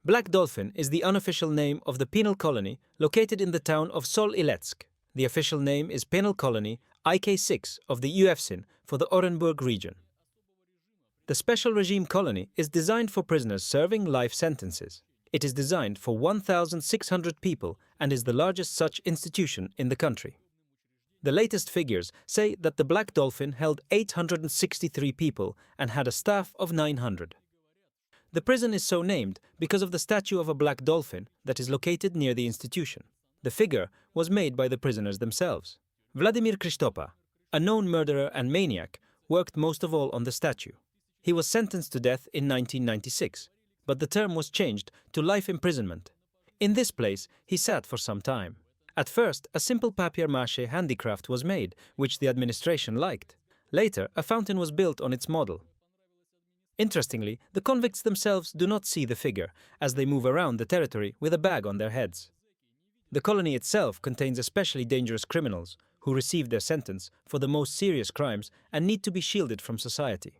Black Dolphin is the unofficial name of the penal colony located in the town of Sol-Iletsk. The official name is Penal Colony IK6 of the UFSIN for the Orenburg region. The special regime colony is designed for prisoners serving life sentences. It is designed for 1,600 people and is the largest such institution in the country. The latest figures say that the Black Dolphin held 863 people and had a staff of 900. The prison is so named because of the statue of a black dolphin that is located near the institution. The figure was made by the prisoners themselves. Vladimir Kristopa, a known murderer and maniac, worked most of all on the statue. He was sentenced to death in 1996, but the term was changed to life imprisonment. In this place, he sat for some time. At first, a simple papier-mâché handicraft was made, which the administration liked. Later, a fountain was built on its model. Interestingly, the convicts themselves do not see the figure, as they move around the territory with a bag on their heads. The colony itself contains especially dangerous criminals, who receive their sentence for the most serious crimes and need to be shielded from society.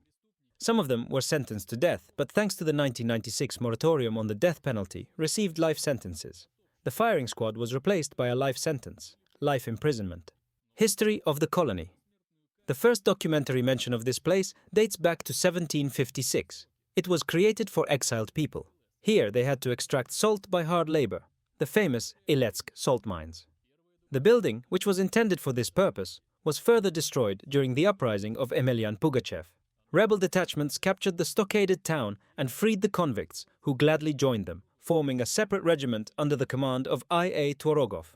Some of them were sentenced to death, but thanks to the 1996 moratorium on the death penalty, received life sentences. The firing squad was replaced by a life sentence, life imprisonment. History of the colony. The first documentary mention of this place dates back to 1756. It was created for exiled people. Here they had to extract salt by hard labor, the famous Iletsk salt mines. The building, which was intended for this purpose, was further destroyed during the uprising of Emelian Pugachev. Rebel detachments captured the stockaded town and freed the convicts, who gladly joined them, forming a separate regiment under the command of I.A. Tvorogov.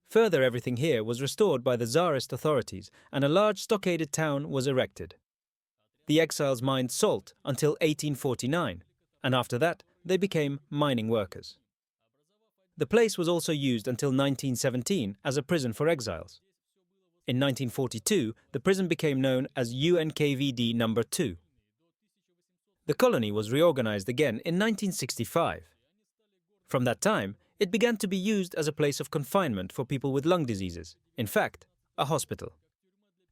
Further, everything here was restored by the Tsarist authorities, and a large stockaded town was erected. The exiles mined salt until 1849, and after that they became mining workers. The place was also used until 1917 as a prison for exiles. In 1942, the prison became known as UNKVD No. 2. The colony was reorganized again in 1965. From that time, it began to be used as a place of confinement for people with lung diseases, in fact, a hospital.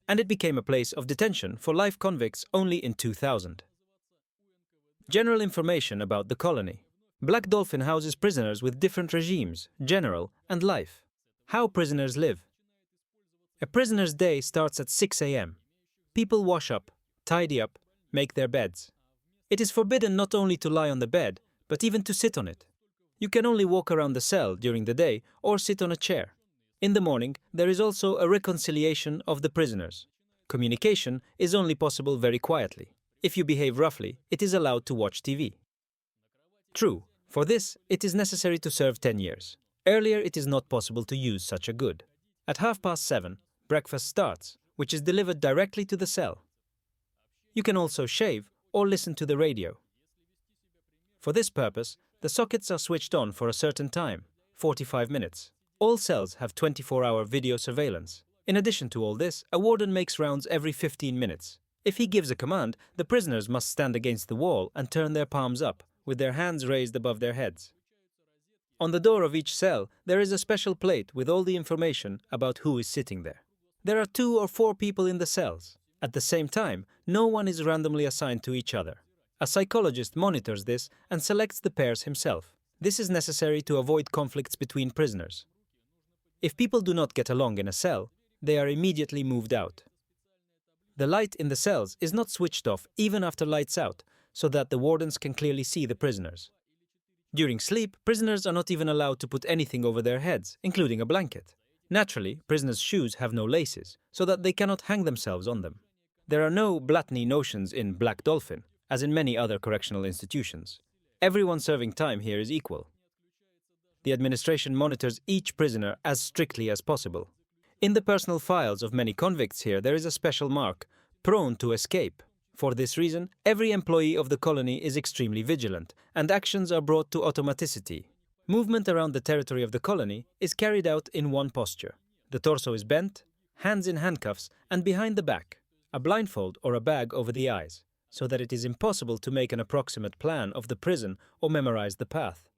And it became a place of detention for life convicts only in 2000. General information about the colony. Black Dolphin houses prisoners with different regimes, general and life. How prisoners live. A prisoner's day starts at 6 a.m. People wash up, tidy up, make their beds. It is forbidden not only to lie on the bed, but even to sit on it. You can only walk around the cell during the day or sit on a chair. In the morning, there is also a reconciliation of the prisoners. Communication is only possible very quietly. If you behave roughly, it is allowed to watch TV. True, for this, it is necessary to serve 10 years. Earlier, it is not possible to use such a good. At 7:30, breakfast starts, which is delivered directly to the cell. You can also shave or listen to the radio. For this purpose, the sockets are switched on for a certain time, 45 minutes. All cells have 24-hour video surveillance. In addition to all this, a warden makes rounds every 15 minutes. If he gives a command, the prisoners must stand against the wall and turn their palms up, with their hands raised above their heads. On the door of each cell, there is a special plate with all the information about who is sitting there. There are 2 or 4 people in the cells. At the same time, no one is randomly assigned to each other. A psychologist monitors this and selects the pairs himself. This is necessary to avoid conflicts between prisoners. If people do not get along in a cell, they are immediately moved out. The light in the cells is not switched off even after lights out, so that the wardens can clearly see the prisoners. During sleep, prisoners are not even allowed to put anything over their heads, including a blanket. Naturally, prisoners' shoes have no laces, so that they cannot hang themselves on them. There are no blatantly notions in Black Dolphin, as in many other correctional institutions. Everyone serving time here is equal. The administration monitors each prisoner as strictly as possible. In the personal files of many convicts here, there is a special mark, prone to escape. For this reason, every employee of the colony is extremely vigilant, and actions are brought to automaticity. Movement around the territory of the colony is carried out in one posture. The torso is bent, hands in handcuffs, and behind the back, a blindfold or a bag over the eyes, so that it is impossible to make an approximate plan of the prison or memorize the path.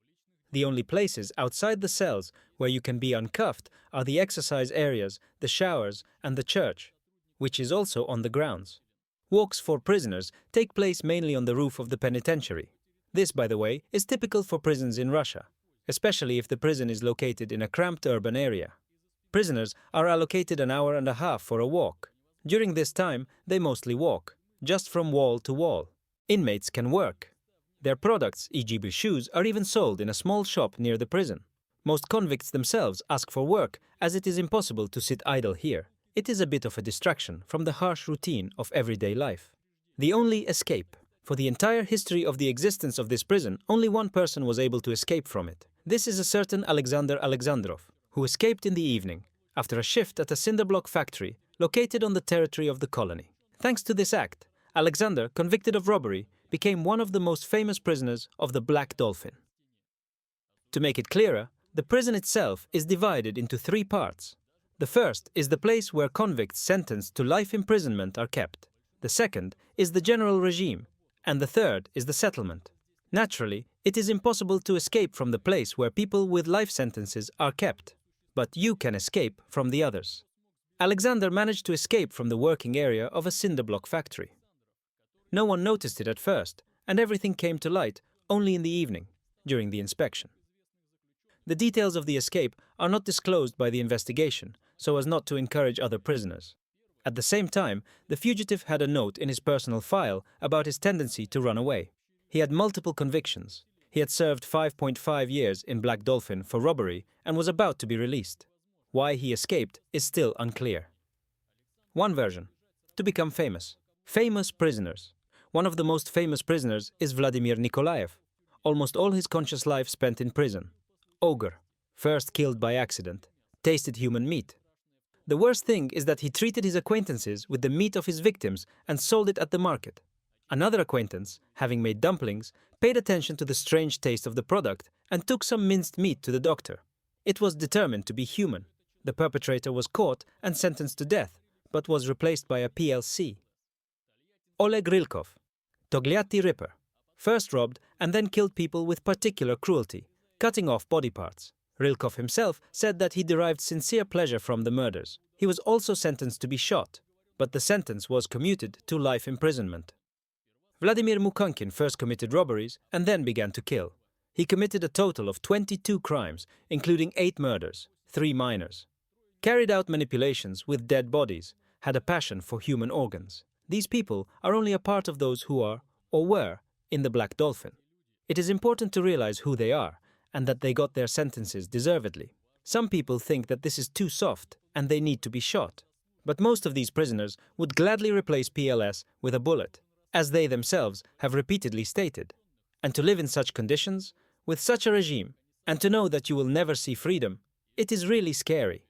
The only places outside the cells where you can be uncuffed are the exercise areas, the showers, and the church, which is also on the grounds. Walks for prisoners take place mainly on the roof of the penitentiary. This, by the way, is typical for prisons in Russia, especially if the prison is located in a cramped urban area. Prisoners are allocated an hour and a half for a walk. During this time, they mostly walk, just from wall to wall. Inmates can work. Their products, e.g. shoes, are even sold in a small shop near the prison. Most convicts themselves ask for work, as it is impossible to sit idle here. It is a bit of a distraction from the harsh routine of everyday life. The only escape. For the entire history of the existence of this prison, only one person was able to escape from it. This is a certain Alexander Alexandrov, who escaped in the evening, after a shift at a cinder block factory located on the territory of the colony. Thanks to this act, Alexander, convicted of robbery, became one of the most famous prisoners of the Black Dolphin. To make it clearer, the prison itself is divided into three parts. The first is the place where convicts sentenced to life imprisonment are kept. The second is the general regime, and the third is the settlement. Naturally, it is impossible to escape from the place where people with life sentences are kept, but you can escape from the others. Alexander managed to escape from the working area of a cinder block factory. No one noticed it at first, and everything came to light only in the evening, during the inspection. The details of the escape are not disclosed by the investigation, so as not to encourage other prisoners. At the same time, the fugitive had a note in his personal file about his tendency to run away. He had multiple convictions. He had served 5.5 years in Black Dolphin for robbery and was about to be released. Why he escaped is still unclear. One version: to become famous. Famous prisoners. One of the most famous prisoners is Vladimir Nikolaev. Almost all his conscious life spent in prison. Ogre. First killed by accident. Tasted human meat. The worst thing is that he treated his acquaintances with the meat of his victims and sold it at the market. Another acquaintance, having made dumplings, paid attention to the strange taste of the product and took some minced meat to the doctor. It was determined to be human. The perpetrator was caught and sentenced to death, but was replaced by a PLC. Oleg Rilkov, Togliatti Ripper, first robbed and then killed people with particular cruelty, cutting off body parts. Rilkov himself said that he derived sincere pleasure from the murders. He was also sentenced to be shot, but the sentence was commuted to life imprisonment. Vladimir Mukankin first committed robberies and then began to kill. He committed a total of 22 crimes, including 8 murders, 3 minors. Carried out manipulations with dead bodies, had a passion for human organs. These people are only a part of those who are, or were, in the Black Dolphin. It is important to realize who they are, and that they got their sentences deservedly. Some people think that this is too soft, and they need to be shot. But most of these prisoners would gladly replace PLS with a bullet, as they themselves have repeatedly stated. And to live in such conditions, with such a regime, and to know that you will never see freedom, it is really scary.